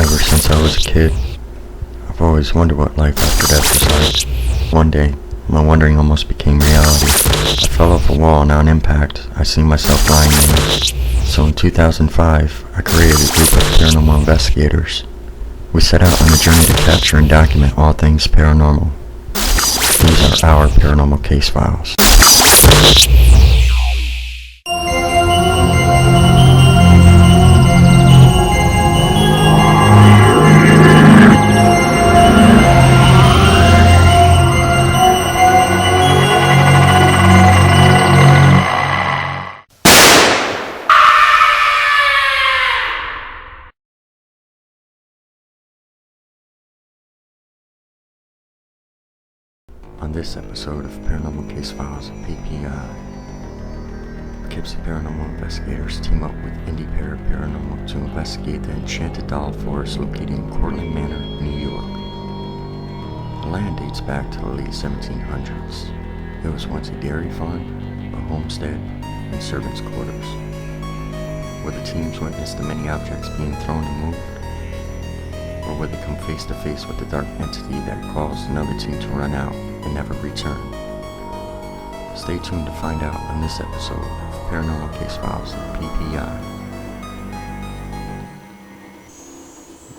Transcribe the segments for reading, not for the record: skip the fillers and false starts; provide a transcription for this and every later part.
Ever since I was a kid, I've always wondered what life after death was like. One day, my wondering almost became reality. I fell off a wall and on impact, I seen myself lying there. So in 2005, I created a group of paranormal investigators. We set out on a journey to capture and document all things paranormal. These are our paranormal case files. On this episode of Paranormal Case Files of P.P.I, Poughkeepsie Paranormal investigators team up with IndyPara Paranormal to investigate the Enchanted Doll Forrest located in Cortland Manor, New York. The land dates back to the late 1700s. It was once a dairy farm, a homestead, and servants' quarters, where the teams witnessed the many objects being thrown and moved, or where they come face to face with the dark entity that caused another team to run out and never return. Stay tuned to find out on this episode of Paranormal Case Files of P.P.I.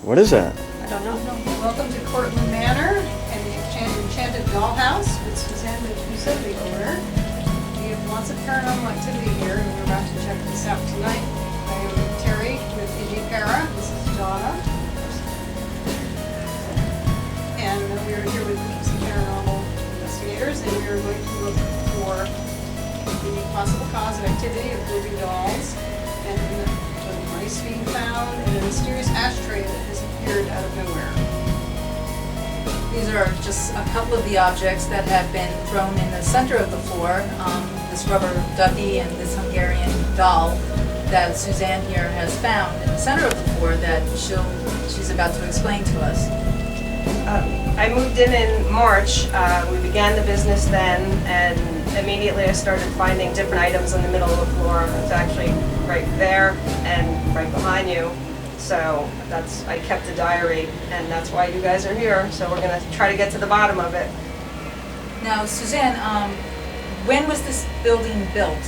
What is that? I don't know. Welcome to Cortland Manor and the Enchanted Doll House with Suzanne, who said the owner. We have lots of paranormal activity here, and we're about to check this out tonight. I am Terry with IndyPara. This is Donna. And we are here with Poughkeepsie Paranormal investigators, and we are going to look for the possible cause of activity of moving dolls, and the mice being found, and a mysterious ashtray that has appeared out of nowhere. These are just a couple of the objects that have been thrown in the center of the floor. This rubber ducky and this Hungarian doll that Suzanne here has found in the center of the floor that she's about to explain to us. I moved in March. We began the business then, and immediately I started finding different items in the middle of the floor. It's actually right there and right behind you. So I kept a diary, and that's why you guys are here. So we're going to try to get to the bottom of it. Now, Suzanne, when was this building built?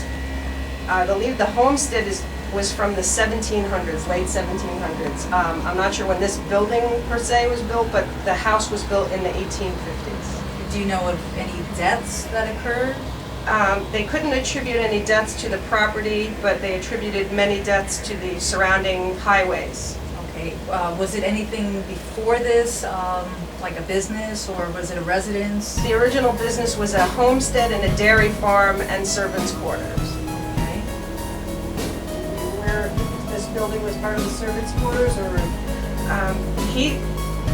I believe the homestead was from the 1700s, late 1700s. I'm not sure when this building per se was built, but the house was built in the 1850s. Do you know of any deaths that occurred? They couldn't attribute any deaths to the property, but they attributed many deaths to the surrounding highways. Okay. Was it anything before this, like a business, or was it a residence? The original business was a homestead and a dairy farm and servants' quarters. Okay. Where this building was part of the servants' quarters, or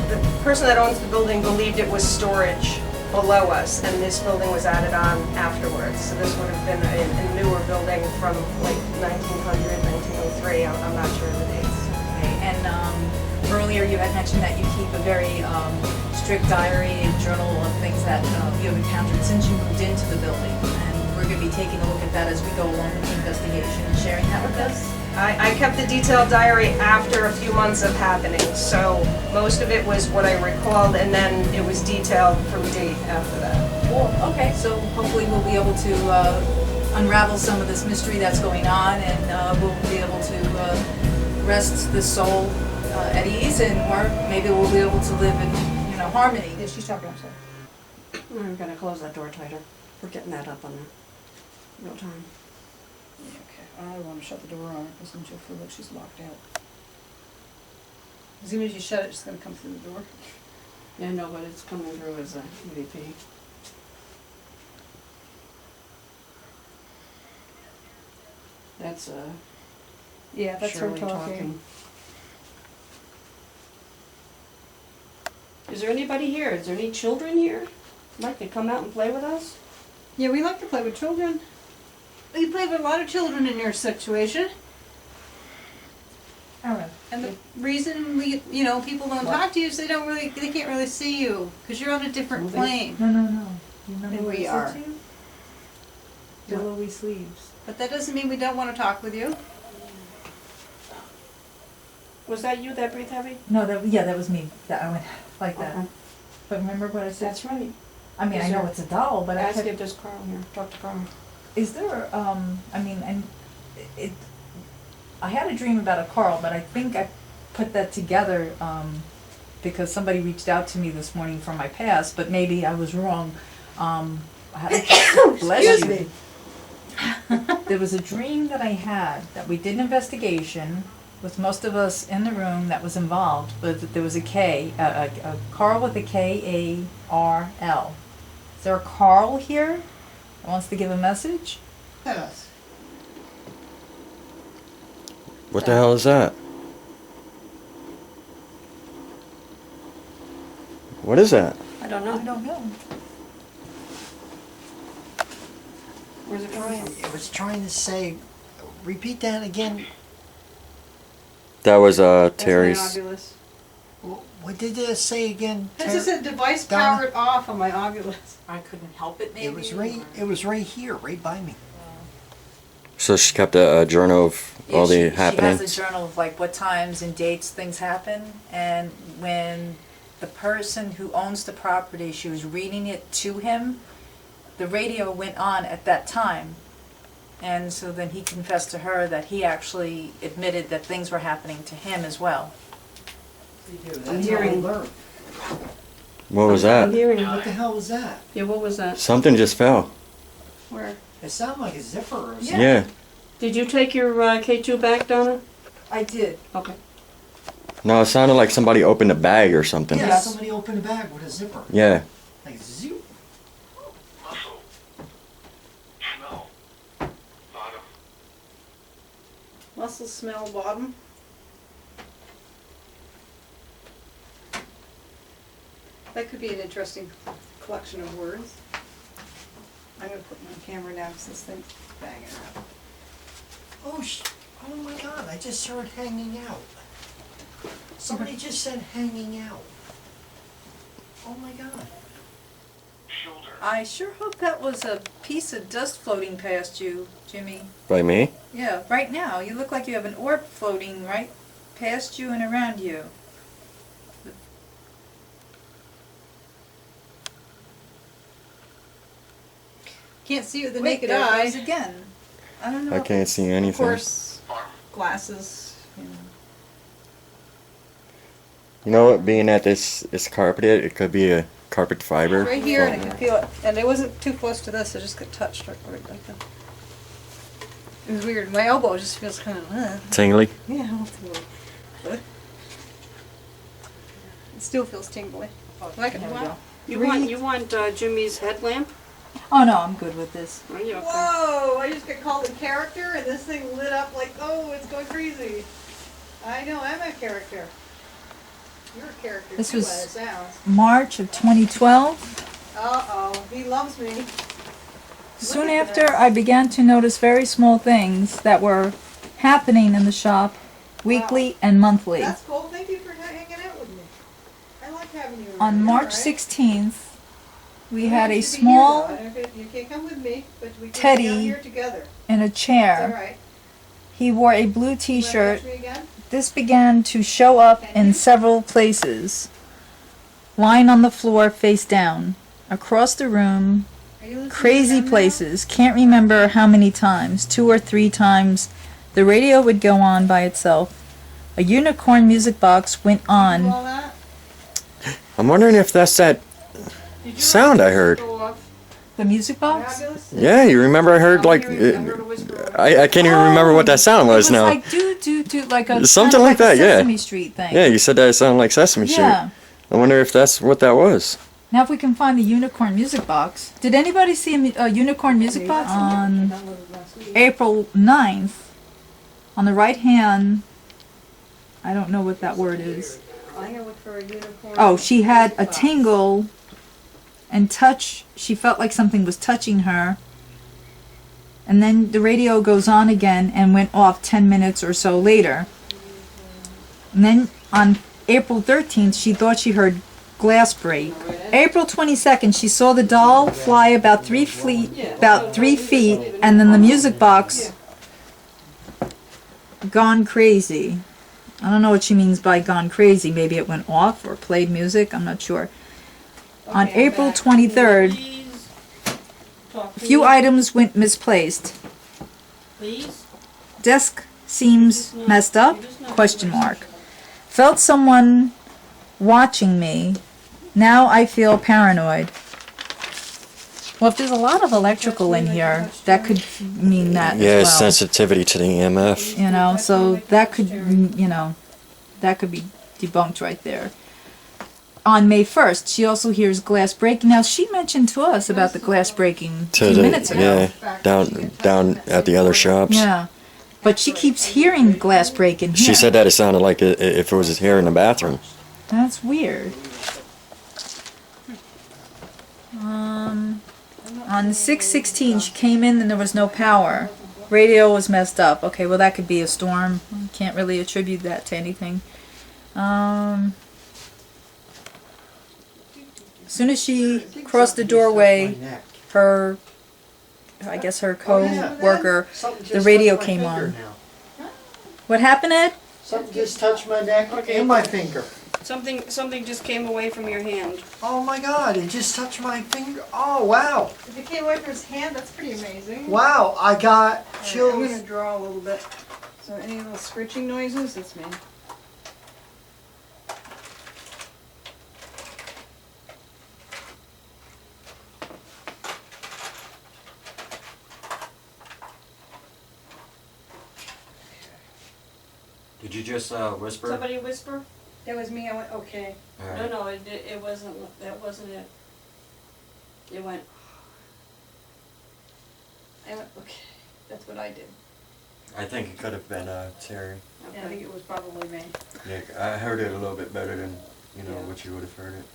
The person that owns the building believed it was storage below us, and this building was added on afterwards. So this would have been a newer building from like 1900, 1903. I'm not sure of the dates. Okay. And earlier you had mentioned that you keep a very strict diary and journal of things that you have encountered since you moved into the building. And we're going to be taking a look at that as we go along with the investigation and sharing that with us. I kept a detailed diary after a few months of happening, so most of it was what I recalled, and then it was detailed from date after that. Cool. Okay, so hopefully we'll be able to unravel some of this mystery that's going on, and we'll be able to rest the soul at ease, and or maybe we'll be able to live in harmony. yeah, she's talking, I'm sorry. I'm gonna close that door tighter. We're getting that up on the real time. Yeah, okay. I don't want to shut the door on her because then she'll feel like she's locked out. As soon as you shut it, it's going to come through the door. Yeah, no, but it's coming through as a EVP. That's Yeah, that's Shirley her talking. Is there anybody here? Is there any children here? Like to come out and play with us? Yeah, we like to play with children. We play with a lot of children in your situation. Alright. And the reason people don't talk to you is they can't really see you because you're on a different plane. No. You remember And what we I are. said to you? Billowy sleeves. But that doesn't mean we don't want to talk with you. Was that you that breathed heavy? No, that was me. That I went like that. Okay. But remember what I said? That's right. I mean, Is I know there- it's a doll, but I Ask kept, if there's Carl here. Talk to Carl. is there, I mean, and it, I had a dream about a Carl, but I think I put that together, because somebody reached out to me this morning from my past, but maybe I was wrong. I had a, bless Excuse you. There was a dream that I had that we did an investigation with most of us in the room that was involved, but there was a K, a Carl with a K-A-R-L. Is there a Carl here that wants to give a message? Yes. What the hell is that? What is that? I don't I know. don't know. Where's it coming from? It was trying to say, repeat that again. That was That's my Terry's. Oculus. What did it say again? This is a device Donna? powered off on my Oculus. I couldn't help it, maybe. It was right. It was right here, right by me. So she kept a journal of all the She happenings. has a journal of like what times and dates things happen, and when the person who owns the property, she was reading it to him, the radio went on at that time. And so then he confessed to her that he actually admitted that things were happening to him as well. I'm hearing. What was I'm that? hearing. What the hell was that? Yeah, what was that? Something just fell. Where? It sounded like a zipper or something. Yeah. Did you take your K2 back, Donna? I did. Okay. No, it sounded like somebody opened a bag or something. Yeah, Yes. somebody opened a bag with a zipper. Yeah. Like zoop. Muscle. Smell. Bottom. Muscle smell bottom. That could be an interesting collection of words. I'm gonna put my camera down because this thing's banging around. Oh my God! I just heard hanging out. Somebody just said hanging out. Oh my God. Shoulder. I sure hope that was a piece of dust floating past you, Jimmy. By me? Yeah, right now, you look like you have an orb floating right past you and around you. Can't see with the Wait, naked there it eye. goes again. I don't know. I if can't it's- see Of anything. course, glasses. You know what? Being that this is carpeted, it could be a carpet fiber. Right here, and I can feel it. And it wasn't too close to this, it just got touched right like that. It was weird. My elbow just feels kind of, Tingly. yeah, it's a little. But it still feels tingly. Like it. There we Wow. go. You want Jimmy's headlamp? Oh no, I'm good with this. Are you okay? Whoa! I just got called a character, and this thing lit up like, oh, it's going crazy. I know, I'm a character. You're a character This too, was- as it sounds. March of 2012. Uh-oh, he loves me. Soon Look at after, this. I began to notice very small things that were happening in the shop weekly and monthly. That's cool. Thank you for hanging out with me. I like having you around. On You're March all right. 16th, we You had don't a have to be small here, though. You can't come with me, but we can teddy be out here together. in a It's all chair. right. He wore a blue You wanna t-shirt. touch me again? This began to show up in several places. Lying on the floor face down. Across the room. Are you listening Crazy to them now? places. Can't remember how many times. 2 or 3 times. The radio would go on by itself. A unicorn music box went Do on. all that? I'm wondering if that's that Did your sound I whistle heard. go off? The music box? Fabulous? Yeah, you remember I heard like... I heard a whisper. I can't even remember what that sound It was was now. like do like a Something kind of like that, a yeah. Sesame Street thing. Yeah, you said that it sounded like Sesame Street. Yeah. I wonder if that's what that was. Now if we can find the unicorn music box. Did anybody see a unicorn music box? On April 9th, on the right hand, I don't know what that word is. I'm gonna look for a unicorn. Oh, she had a box. tingle and touch. She felt like something was touching her. And then the radio goes on again and went off 10 minutes or so later. And then on April 13th, she thought she heard glass break. April 22nd, she saw the doll fly about 3 feet, and then the music box gone crazy. I don't know what she means by gone crazy. Maybe it went off or played music. I'm not sure. On Okay, I'm April back. 23rd, Please talk a to few me, items went misplaced. please. Desk seems messed up? Question mark. Felt someone watching me. Now I feel paranoid. Well, if there's a lot of electrical in here, that could mean that Yeah, as well. sensitivity to the EMF. You know, so that could, you know, that could be debunked right there. On May 1st, she also hears glass breaking. Now, she mentioned to us about the glass breaking To 2 the minutes ago. yeah, down at the other shops. Yeah. But she keeps hearing glass breaking here. She said that it sounded like if it was here in the bathroom. That's weird. On 6/16, she came in and there was no power. Radio was messed up. Okay, well that could be a storm. Can't really attribute that to anything. As soon as she crossed the doorway, her, I guess her co-worker, the radio came on. What happened, Ed? Something just touched my neck and my finger. Something just came away from your hand. Oh my god, it just touched my finger. Oh wow. If it came away from his hand, that's pretty amazing. Wow, I got I'm chills. gonna draw a little bit. So any little scritching noises, that's me. Did you just whisper? Somebody whisper? That was me, I went, okay. No, it wasn't, that wasn't it. It went, I went, okay. That's what I did. I think it could have been Terry. Yeah, I think it was probably me. Yeah, I heard it a little bit better than Yeah. what you would have heard it.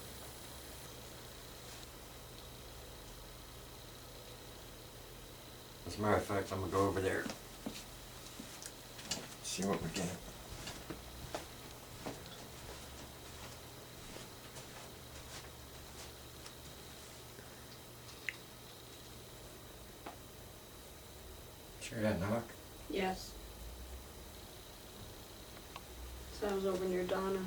As a matter of fact, I'm gonna go over there. See what we get. Sure that knock? yes. Sounds over near Donna.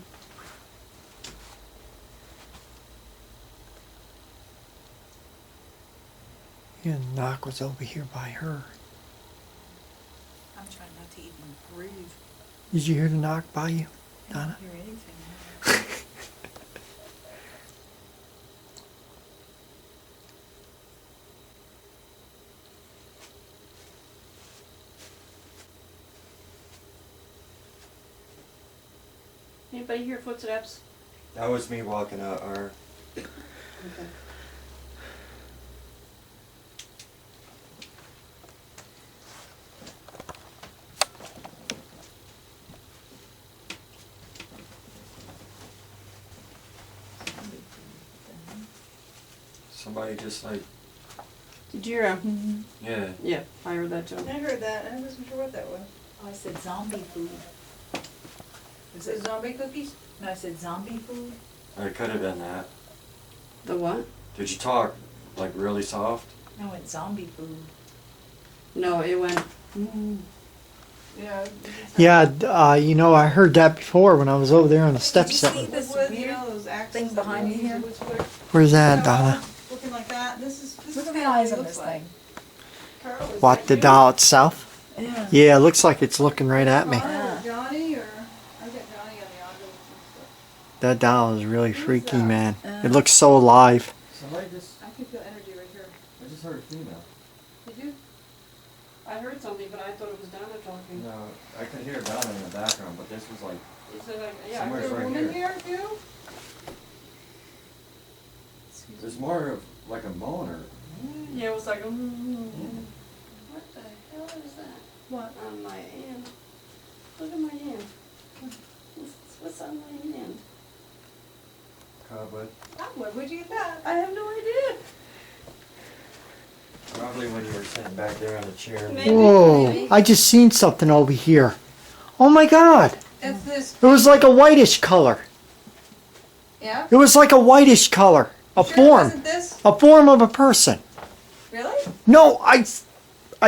Yeah, the knock was over here by her. I'm trying not to even breathe. Did you hear the knock by you, Donna? I don't hear anything. Anybody hear footsteps? That was me walking out our. Okay. Somebody just like. Did you hear him? Yeah. Yeah, I heard that too. I heard that, and I wasn't sure what that was. Oh, I said zombie food. Is it zombie cookies? No, I said zombie food. It could have been that. The what? Did you talk like really soft? No, it's zombie food. No, it went, Yeah. Yeah, you know, I heard that before when I was over there on the steps. Did you see this Wood, weird you know, those axes thing that behind we me use here? in wood square? Where's that, Donna? Looking like that. This is Look at what the eyes it on looks this like. thing. Carl, is What, that the you? doll itself? Yeah. Yeah, it looks like it's looking right at me. Carl Yeah. or Johnny, or I get Johnny on the audio and stuff. That doll is really freaky, man. It looks so alive. Somebody just. I can feel energy right here. I just heard a female. Did you? I heard something, but I thought it was Donna talking. No, I could hear Donna in the background, but this was like. Is it like, yeah, I Somewhere's heard Is there a right woman here. here too? There's more of like a moaner. Yeah, it was like, what the hell is that? What? On my hand. Look at my hand. What's on my hand? Cobweb. Where would you get that? I have no idea. Probably when you were sitting back there on the chair. Maybe. Whoa, I just seen something over here. Oh my god. It's this. It was like a whitish color. Yeah? It was like a whitish color. A Sure it form. wasn't this? A form of a person. Really? No, I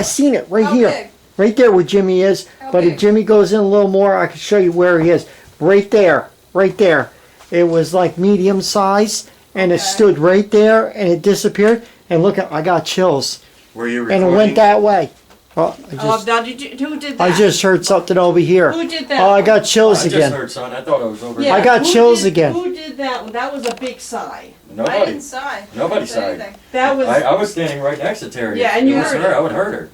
seen it right How here. big? Right there where Jimmy is. But Okay. if Jimmy goes in a little more, I can show you where he is. Right there. Right there. It was like medium size, and it Okay. stood right there, and it disappeared. And look, I got chills. Were you And recording? it went that way. Oh, Now, who did that? I just heard something over here. Who did that? Oh, I got chills I just again. heard something. I thought it was over Yeah, I got who chills did- again. Who did that one? That was a big sigh. I Nobody. didn't sigh. Nobody Say sighed. anything. That was. I was standing right next to Terry. Yeah, and you If it was heard her, it. I would have heard her.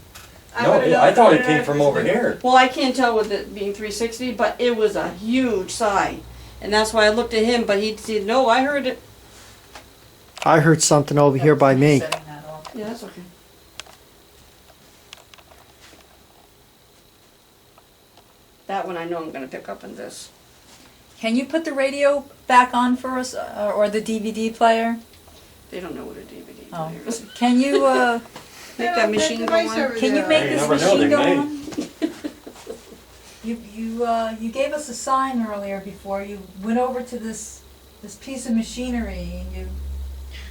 I would've known I thought it it came from over here. Well, I can't tell with it being 360, but it was a huge sigh. And that's why I looked at him, but he said, no, I heard it. I heard something over here by me. Setting that off. Yeah, that's okay. That one I know I'm gonna pick up in this. Can you put the radio back on for us, or the DVD player? They don't know what a DVD Oh. player is. Can you, Make that machine go on. can you make Hey, you this never know, machine they go may. on? You gave us a sign earlier before you went over to this piece of machinery and you.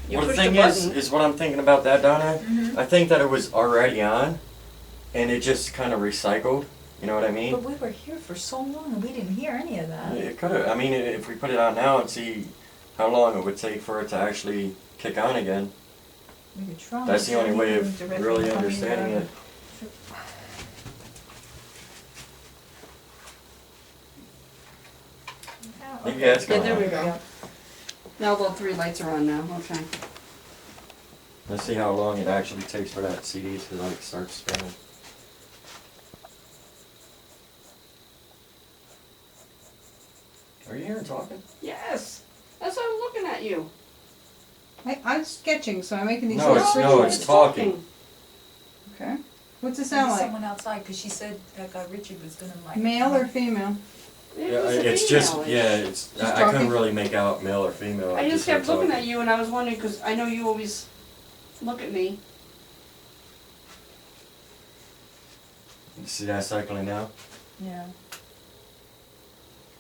You Well, the push the thing button. is what I'm thinking about that, Donna. Mhm. I think that it was already on, and it just kind of recycled. You know what I mean? But we were here for so long and we didn't hear any of that. It could have. I mean, if we put it on now and see how long it would take for it to actually kick on again, We could try. that's the only way of Directly really coming understanding down. it. Oh, You guys Yeah, go there on. we go. Now the 3 lights are on now, okay. Let's see how long it actually takes for that CD to like start spinning. Are you here and talking? Yes, that's why I'm looking at you. I'm sketching, so I'm making these No, little it's- switches. no, it's talking. Okay. What's it There's sound like? someone outside because she said that guy Richard was gonna like. Male or female? It Yeah, was a it's just female-ish. yeah, it's Just I couldn't talking? really make out male or female. I just kept heard looking talking. at you and I was wondering, because I know you always look at me. You see that cycling now? Yeah.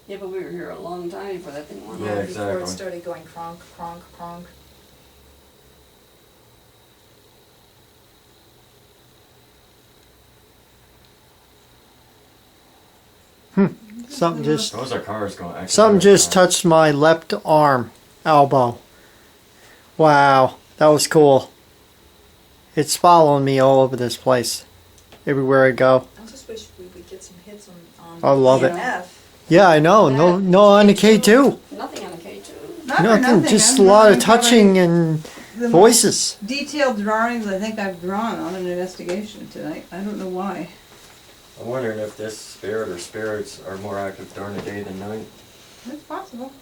Yeah, but we were here a long time before that thing went Yeah, on. Before it exactly. started going cronk, cronk, cronk. Something just Those are cars going. Actually something very just fast. touched my left arm, elbow. Wow, that was cool. It's following me all over this place, everywhere I go. I just wish we would get some hits on. I love it. EMF. Yeah, I know. No on the K2. Nothing on the K2. Not for Nothing. Just a I'm lot of drawing probably touching and the most voices. detailed drawings I think I've drawn on an investigation tonight. I don't know why. I'm wondering if this spirit or spirits are more active during the day than night. It's possible.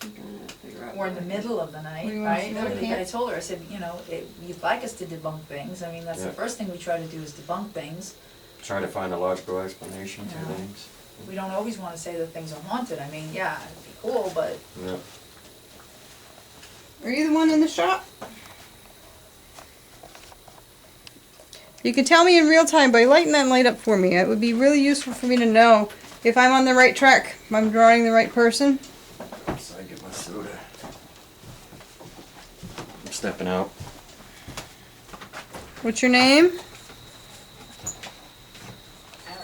I'm trying to figure out Or in the what- middle of the night, What do you want right? to do? I mean, Can't- I told her, I said, you know, you'd like us to debunk things. I mean, that's the Yeah. first thing we try to do is debunk things. Try to find a logical explanation to Yeah. things. We don't always want to say that things are haunted. I mean, yeah, it'd be cool, but Yeah. Are you the one in the shop? You can tell me in real time by lighting that light up for me. It would be really useful for me to know if I'm on the right track, if I'm drawing the right person. So I get my soda. I'm stepping out. What's your name?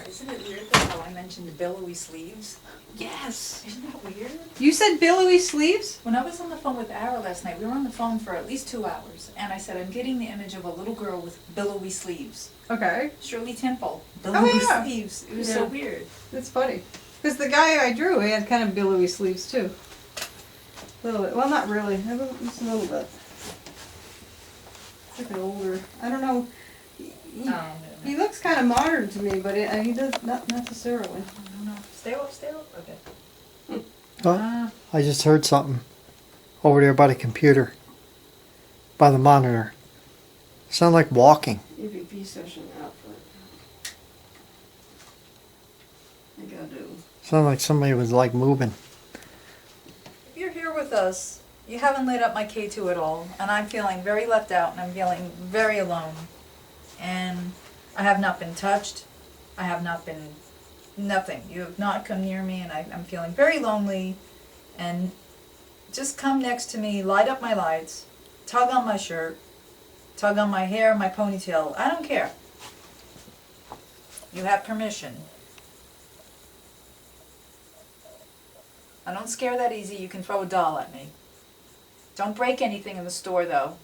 isn't it weird though how I mentioned the billowy sleeves? Yes. Isn't that weird? You said billowy sleeves? When I was on the phone with Ara last night, we were on the phone for at least 2 hours, and I said, I'm getting the image of a little girl with billowy sleeves. Okay, Shirley Temple, billowy yeah. sleeves. It was so Yeah. weird. that's funny. Because the guy I drew, he had kind of billowy sleeves too. A little bit. Well, not really. Just a little bit. It's like an older. I don't know. He looks kind of modern to me, but he does not necessarily. I don't know. Stay up, okay. Oh, I just heard something over there by the computer, by the monitor. Sound like walking. EVP session output. I gotta do. Sound like somebody was like moving. If you're here with us, you haven't lit up my K2 at all, and I'm feeling very left out, and I'm feeling very alone. And I have not been touched. I have not been nothing. You have not come near me, and I'm feeling very lonely. And just come next to me, light up my lights, tug on my shirt, tug on my hair, my ponytail. I don't care. You have permission. I don't scare that easy. You can throw a doll at me. Don't break anything in the store, though.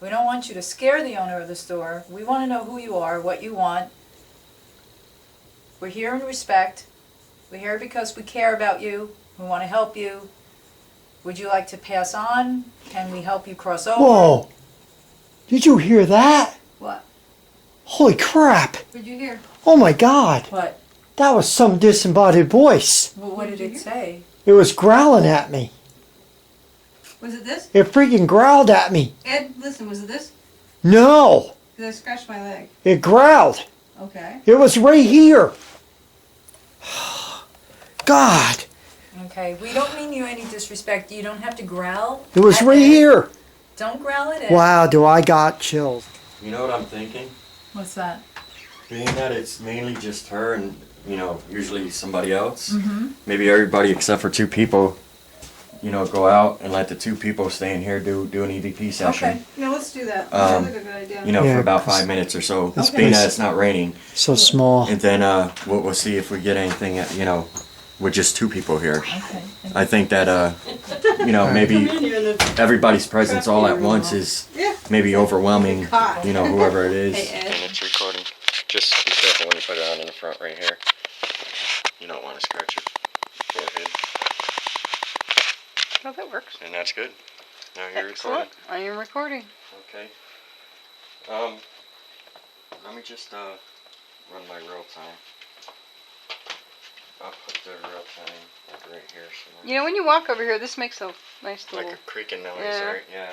We don't want you to scare the owner of the store. We want to know who you are, what you want. We're here in respect. We're here because we care about you. We want to help you. Would you like to pass on? Can we help you cross over? Whoa! Did you hear that? What? Holy crap! What did you hear? Oh my god! What? That was some disembodied voice. Well, what did it say? It was growling at me. Was it this? It freaking growled at me. Ed, listen, was it this? No! Because I scratched my leg. It growled. Okay. It was right here. God! Okay, we don't mean you any disrespect. You don't have to growl. It was at right Ed. here. Don't growl at it. Wow, do I got chills. You know what I'm thinking? What's that? Being that it's mainly just her and, usually somebody else. Maybe everybody except for 2 people, go out and let the 2 people stay in here do an EVP session. Okay. Yeah, let's do that. Um, Sounds like a good idea. Yeah, For about 'cause 5 minutes or so. this Being that place- it's not raining. So small. And then we'll see if we get anything, with just 2 people here. Okay. I think that, maybe everybody's presence all at once is Yeah. maybe overwhelming, Hot. whoever it is. Hey, Ed. And it's recording. Just be careful when you put it on in the front right here. You don't want to scratch your forehead. Oh, that works. And that's good. Now you're Excellent. recording. I am recording. Okay. Let me just run my real time. I'll put the real time like right here somewhere. You know, when you walk over here, this makes a nice Like little. a creaking noise, Yeah. right? Yeah.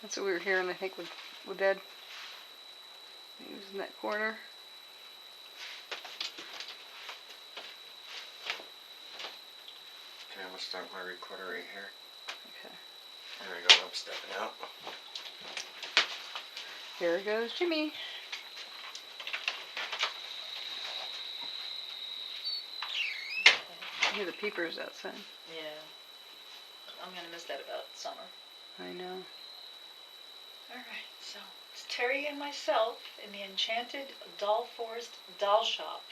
That's what we were hearing, I think, with Ed. He was in that corner. Okay, I'm gonna start my recorder right here. Okay. There we go. I'm stepping out. Here goes Jimmy. I hear the peepers outside. Yeah. I'm gonna miss that about summer. I know. Alright, so it's Terry and myself in the Enchanted Doll Forrest doll shop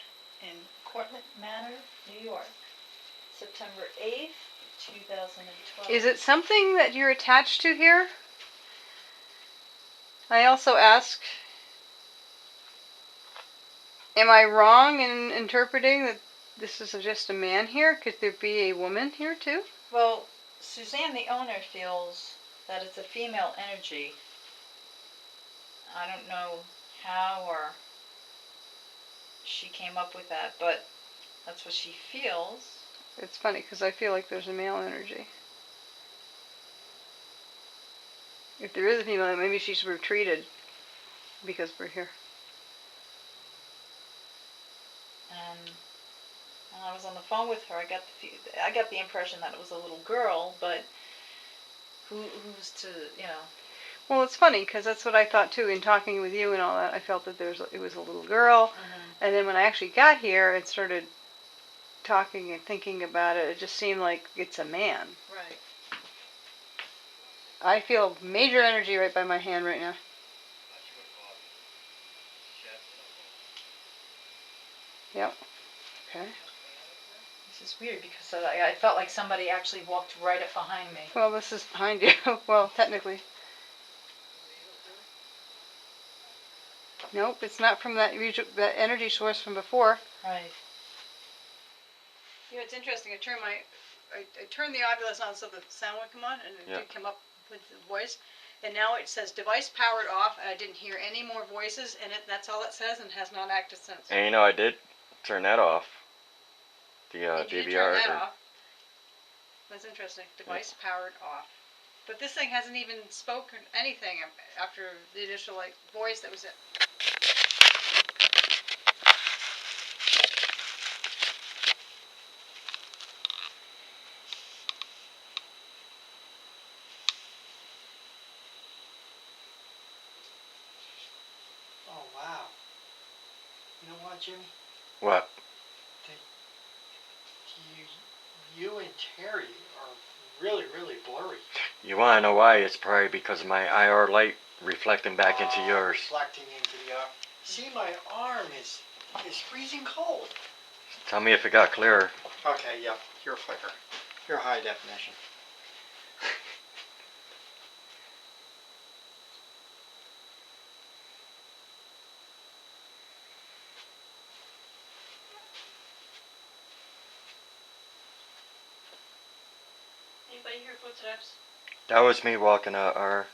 in Cortlandt Manor, New York. September 8th, 2012. Is it something that you're attached to here? I also ask, am I wrong in interpreting that this is just a man here? Could there be a woman here too? Well, Suzanne, the owner, feels that it's a female energy. I don't know how or she came up with that, but that's what she feels. It's funny because I feel like there's a male energy. If there is a female, maybe she's retreated because we're here. And when I was on the phone with her, I got the impression that it was a little girl, but who's to, Well, it's funny because that's what I thought too. In talking with you and all that, I felt that it was a little girl, and then when I actually got here and started talking and thinking about it, it just seemed like it's a man. Right. I feel major energy right by my hand right now. Yep. Okay. This is weird because I felt like somebody actually walked right up behind me. Well, this is behind you. Well, technically. Nope, it's not from that energy source from before. Right. You know, it's interesting. I turned the Oculus on so the sound would come on, and it did come up with the voice. And now it says device powered off, and I didn't hear any more voices, and that's all it says, and has not acted since. And I did turn that off. The Did you DVR. turn that off? That's interesting. Device powered off. But this thing hasn't even spoken anything after the initial voice that was it. Oh, wow. You know what, Jimmy? What? You and Terry are really, really blurry. You want to know why? It's probably because of my IR light reflecting back into yours. Reflecting into the arm. See, my arm is freezing cold. Tell me if it got clearer. Okay, yep, you're flicker. You're high definition. Anybody hear footsteps? That was me walking out our.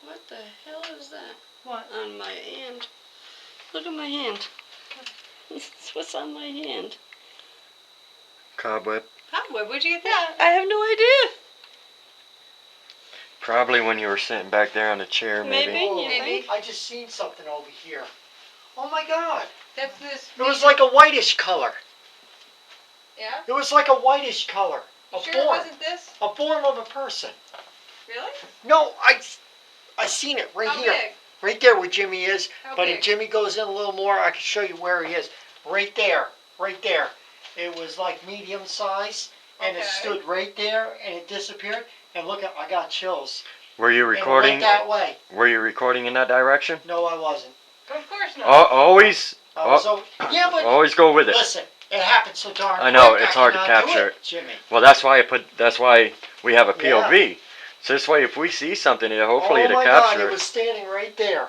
What the hell is that? What? On my hand. Look at my hand. What's on my hand? Cobweb. Cobweb, where'd you get that? I have no idea. Probably when you were sitting back there on the chair, maybe. Maybe. You Maybe. think? I just seen something over here. Oh my God! That's this. It was like a whitish color. Yeah? It was like a whitish color. You A sure it form. wasn't this? A form of a person. Really? No, I seen it right How here. big? Right there where Jimmy is. How But big? if Jimmy goes in a little more, I can show you where he is. Right there. Right there. It was like medium size. And it Okay. stood right there and it disappeared. And look, I got chills. Were you And it recording? went that way. Were you recording in that direction? No, I wasn't. Of course not. Always, I was yeah, but always go with it. listen, it happened so darn I know, quick, it's hard to cannot do capture it, Jimmy. Well, that's why That's why we have a POV. So this way, if we see something, hopefully Oh it'll my God, capture it it. was standing right there.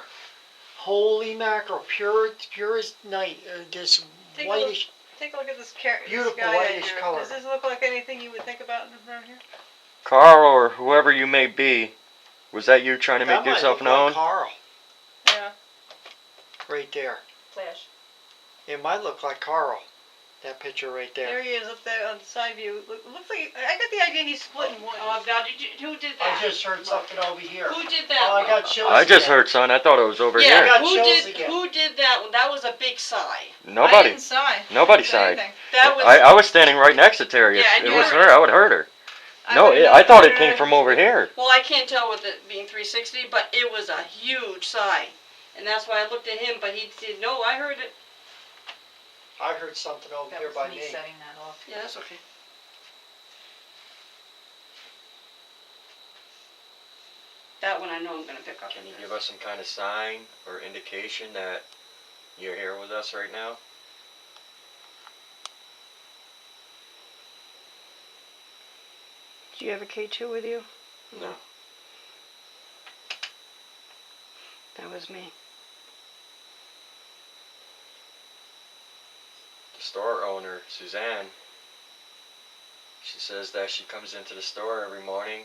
Holy mackerel, pure as night. This Take a whitish. Take a look at this Beautiful guy whitish right here. color. Does this look like anything you would think about around here? Carl or whoever you may be, was that you trying to That make might yourself look known? like Carl, Yeah. right there. Flash. It might look like Carl. That picture right There there. he is up there on the side view. Looks like I got the idea he's split in one. Oh God! Who did I that? just heard something over here. Who did Oh, that? I got chills. I just again. heard son. I thought it was over Yeah. I got Who chills did? again. Who did that? That was a big sigh. I Nobody. didn't sigh. Nobody I didn't say sighed. anything. That was. I was standing right next to Terry. If Yeah, it you was heard her, I would have heard her. No, would've I thought it known- came from over here. Well, I can't tell with it being 360, but it was a huge sigh, and that's why I looked at him. But he said, "No, I heard it." I heard something over That here was by me me. setting that off. Yeah, that's okay. That one I know I'm gonna pick up. Can you give us some kind of sign or indication that you're here with us right now? Do you have a K2 with you? No. That was me. The store owner, Suzanne, she says that she comes into the store every morning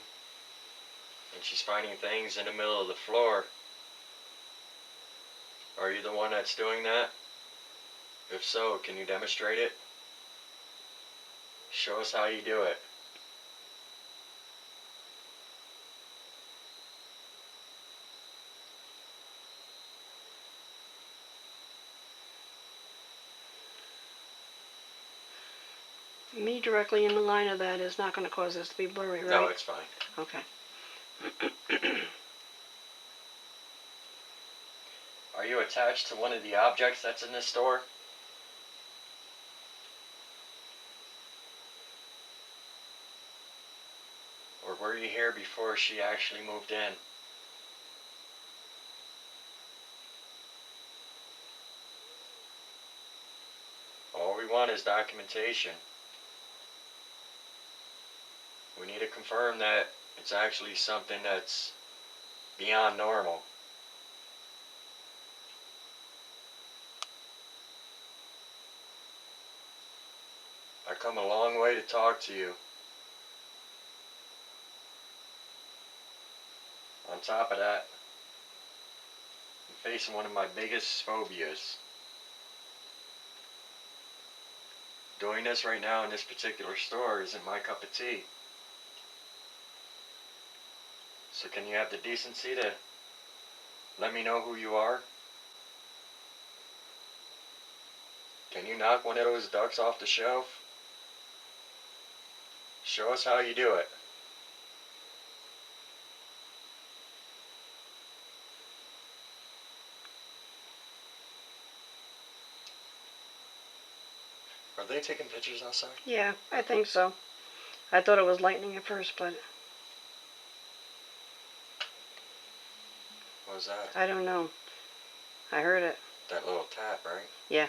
and she's finding things in the middle of the floor. Are you the one that's doing that? If so, can you demonstrate it? Show us how you do it. Me directly in the line of that is not going to cause this to be blurry, right? No, it's fine. Okay. Are you attached to one of the objects that's in this store? Or were you here before she actually moved in? All we want is documentation. We need to confirm that it's actually something that's beyond normal. I come a long way to talk to you. On top of that, I'm facing one of my biggest phobias. Doing this right now in this particular store isn't my cup of tea. So can you have the decency to let me know who you are? Can you knock one of those ducks off the shelf? Show us how you do it. Are they taking pictures outside? Yeah, I think so. I thought it was lightning at first, but What was that? I don't know. I heard it. That little tap, right? Yeah.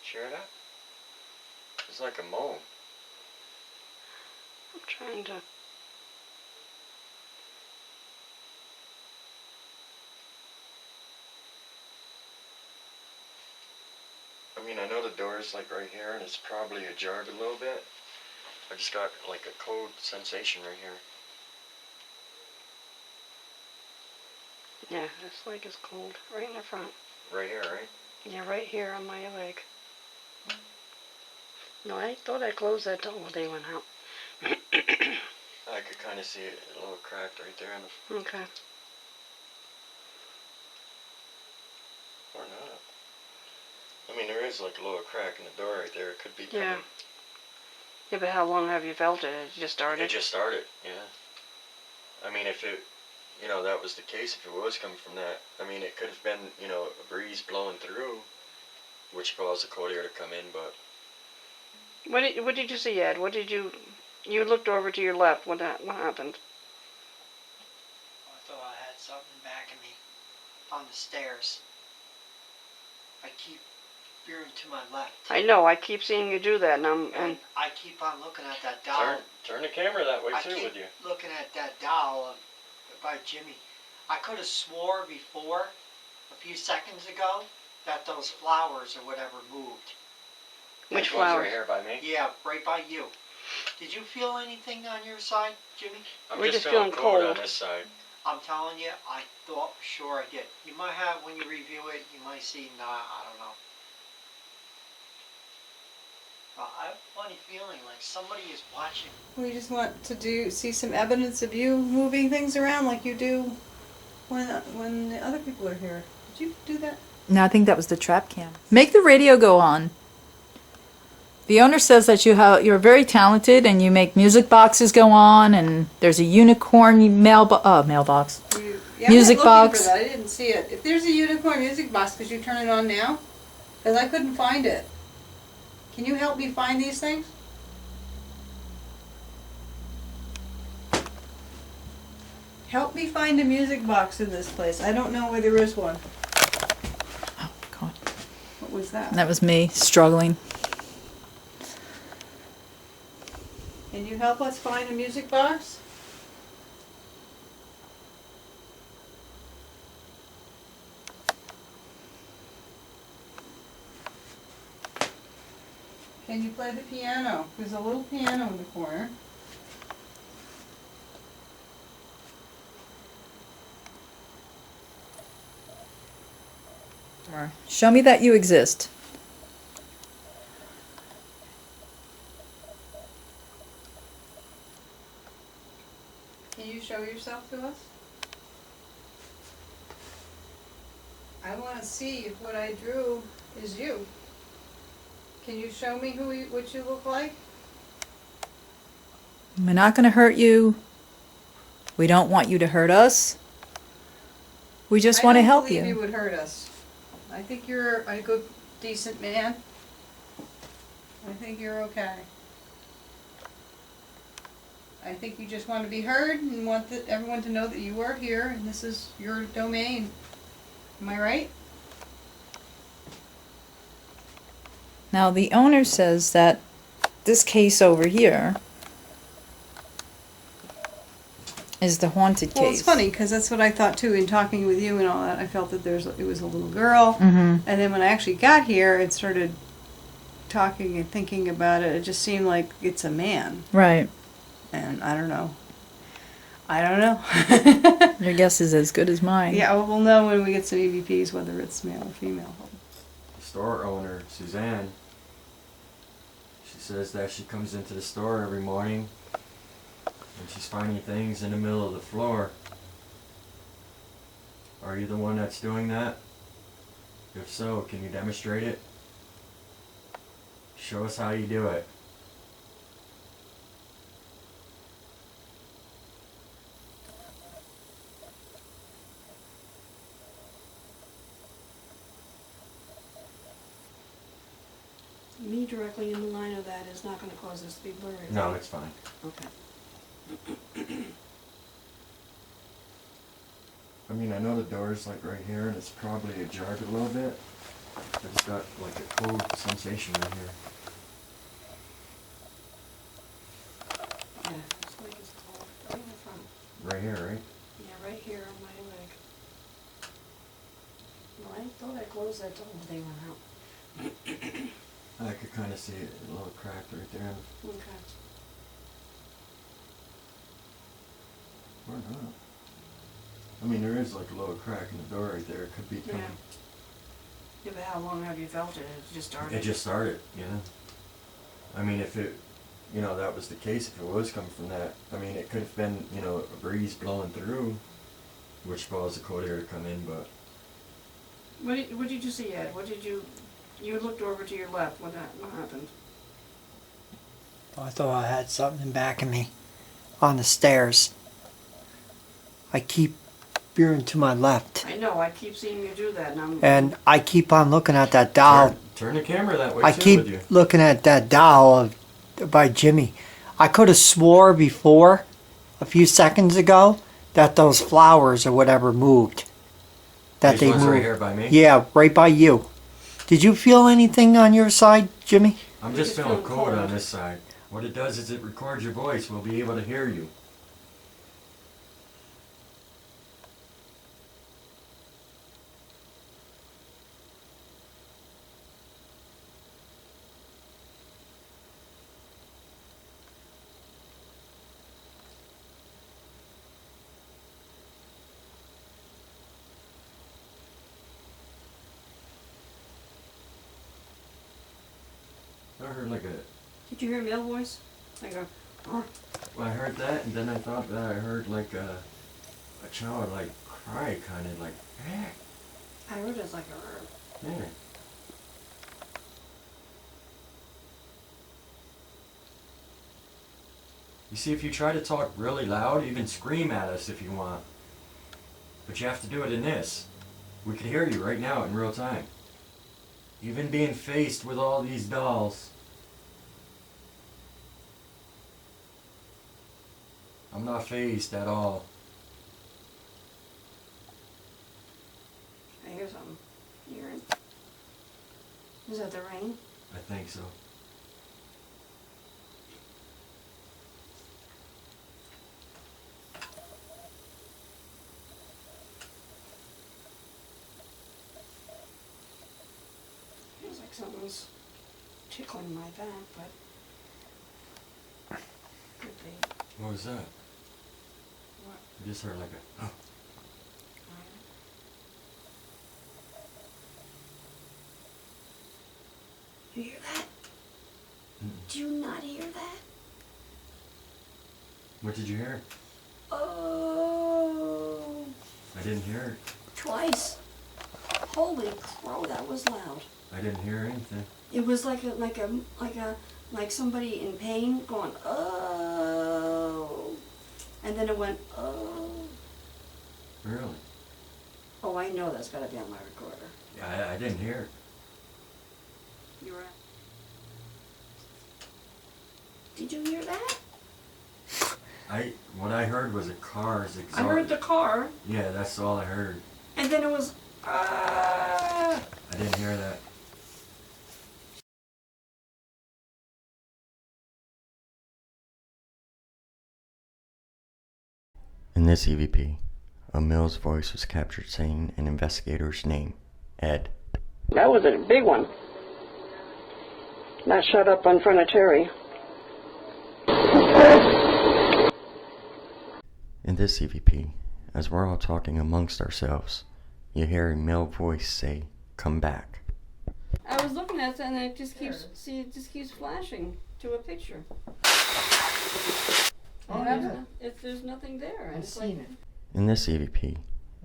Did you hear that? It's like a moan. I'm trying to. I mean, I know the door is like right here, and it's probably ajar a little bit. I just got like a cold sensation right here. Yeah, this leg is cold. Right in the front. Right here, right? Yeah, right here on my leg. No, I thought I closed that door when they went out. I could kind of see it a little cracked right there on the... Okay. Or not. I mean, there is like a little crack in the door right there. It could be coming... Yeah. Yeah, but how long have you felt it? It just started? It just started, yeah. I mean, if it... You know, that was the case, if it was coming from that, I mean, it could have been, you know, a breeze blowing through, which caused the cold air to come in, but... What did you see, Ed? What did you... You looked over to your left. What happened? I thought I had something back of me on the stairs. I keep veering to my left. I know. I keep seeing you do that, and I keep on looking at that doll. Turn the camera that way, I too, keep with you. looking at that doll by Jimmy. I could have swore before, a few seconds ago, that those flowers or whatever moved. which That one's flowers? right here by me. Yeah, right by you. Did you feel anything on your side, Jimmy? I'm We're just just feeling feeling cold on cold. this side. I'm telling you, I thought for sure I did. You might have, when you review it, you might see, nah, I don't know. I have a funny feeling like somebody is watching. We just want to see some evidence of you moving things around like you do when the other people are here. Did you do that? No, I think that was the trap cam. Make the radio go on. The owner says that you're very talented and you make music boxes go on, and there's a unicorn mailbox. Yeah, Music I went looking box. for that. I didn't see it. If there's a unicorn music box, could you turn it on now? Because I couldn't find it. Can you help me find these things? Help me find a music box in this place. I don't know where there is one. Oh, God. What was that? That was me struggling. Can you help us find a music box? Can you play the piano? There's a little piano in the corner. Show me that you exist. Can you show yourself to us? I want to see if what I drew is you. Can you show me what you look like? We're not going to hurt you. We don't want you to hurt us. We just want to help I don't believe you you. would hurt us. I think you're a good, decent man. I think you're okay. I think you just want to be heard and want everyone to know that you are here and this is your domain. Am I right? Now, the owner says that this case over here is the haunted case. Well, it's funny because that's what I thought too in talking with you and all that. I felt that it was a little girl. Mm-hmm. And then when I actually got here and started talking and thinking about it, it just seemed like it's a man. Right. And I don't know. I don't know. Your guess is as good as mine. Yeah, well, we'll know when we get some EVPs whether it's male or female. Store owner, Suzanne, she says that she comes into the store every morning and she's finding things in the middle of the floor. Are you the one that's doing that? If so, can you demonstrate it? Show us how you do it. Me directly in the line of that is not gonna cause this to be blurry, right? No, it's fine. Okay. I mean, I know the door's like right here, and it's probably ajar a little bit. I just got like a cold sensation right here. Yeah, this leg is cold, right in the front. Right here, right? Yeah, right here on my leg. Well, I thought I closed that door when they went out. I could kind of see it, a little crack right there. Okay. Or not. I mean, there is like a little crack in the door right there. It could be coming. Yeah, but how long have you felt it? It just started? It just started, yeah. I mean, if it, that was the case, if it was coming from that, I mean, it could have been, a breeze blowing through, which caused the cold air to come in, but. What did you see, Ed? You looked over to your left. What happened? I thought I had something back of me on the stairs. I keep veering to my left. I know, I keep seeing you do that, and I keep on looking at that doll. Turn the camera that way I too with you. keep looking at that doll by Jimmy. I could have swore before, a few seconds ago, that those flowers or whatever moved. That These they ones moved. right here by me? Yeah, right by you. Did you feel anything on your side, Jimmy? I'm just feeling cold on this side. What it does is it records your voice. We'll be able to hear you. I heard like a... Did you hear a male voice? Like a... Oh. Well, I heard that, and then I thought that I heard like a child like cry, kind of like... I heard it like a... Yeah. You see, if you try to talk really loud, you can scream at us if you want. But you have to do it in this. We can hear you right now in real time. Even being faced with all these dolls. I'm not phased at all. I hear something. You hear it? Is that the rain? I think so. Feels like something's tickling my back, but could be. What was that? What? I just heard like a... You hear that? Do you not hear that? What did you hear? Oh, I didn't hear it. twice. Holy crow, that was loud. I didn't hear anything. It was like somebody in pain going, oh. And then it went, oh. Really? Oh, I know that's gotta be on my recorder. Yeah, I didn't hear it. You were. Did you hear that? What I heard was a car's exhaust. I heard the car, Yeah, that's all I heard. and then it was, I didn't hear that. In this EVP, a male's voice was captured saying an investigator's name, Ed. that was a big one. Not shut up in front of Terry. In this EVP, as we're all talking amongst ourselves, you hear a male voice say, "Come back." I was looking at it and it just keeps flashing to a picture. There's nothing there. I've seen it. In this EVP,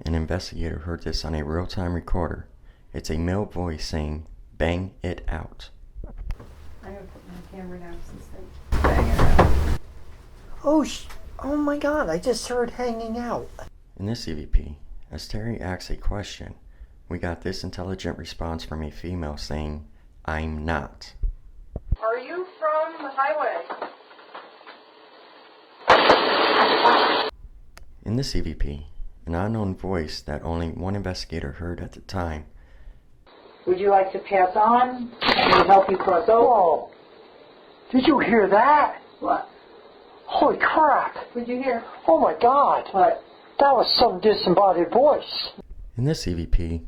an investigator heard this on a real-time recorder. It's a male voice saying, "Bang it out." I gotta put my camera down since they bang it out. Oh my God, I just heard hanging out. In this EVP, as Terry asks a question, we got this intelligent response from a female saying, "I'm not." on the highway. In this EVP, an unknown voice that only one investigator heard at the time. Would you like to pass on? Can we help you cross over? Whoa! Did you hear that? What? Holy crap! What'd you hear? Oh my God! What? That was some disembodied voice. In this EVP,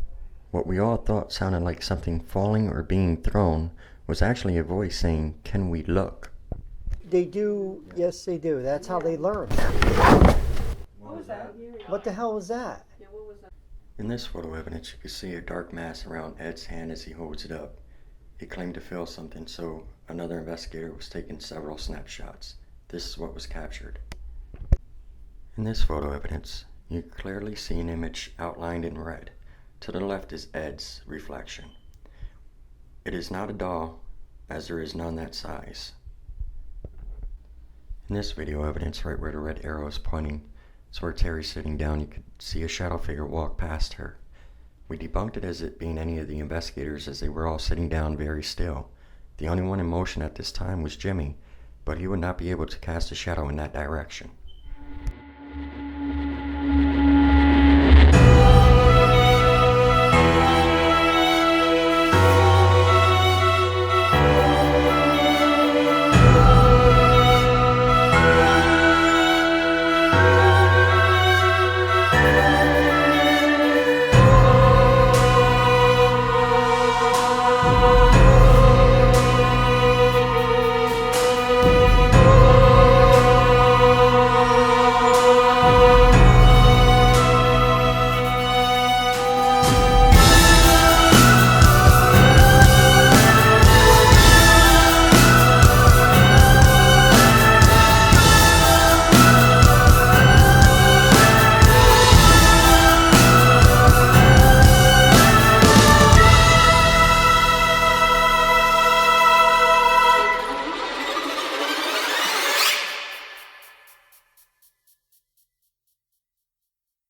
what we all thought sounded like something falling or being thrown was actually a voice saying, "Can we look?" They do, yes they do. That's how they learn. What was that? What the hell was that? Yeah, what was that? In this photo evidence, you can see a dark mass around Ed's hand as he holds it up. He claimed to feel something, so another investigator was taking several snapshots. This is what was captured. In this photo evidence, you clearly see an image outlined in red. To the left is Ed's reflection. It is not a doll, as there is none that size. In this video evidence, right where the red arrow is pointing, it's where Terry's sitting down. You could see a shadow figure walk past her. We debunked it as it being any of the investigators, as they were all sitting down very still. The only one in motion at this time was Jimmy, but he would not be able to cast a shadow in that direction.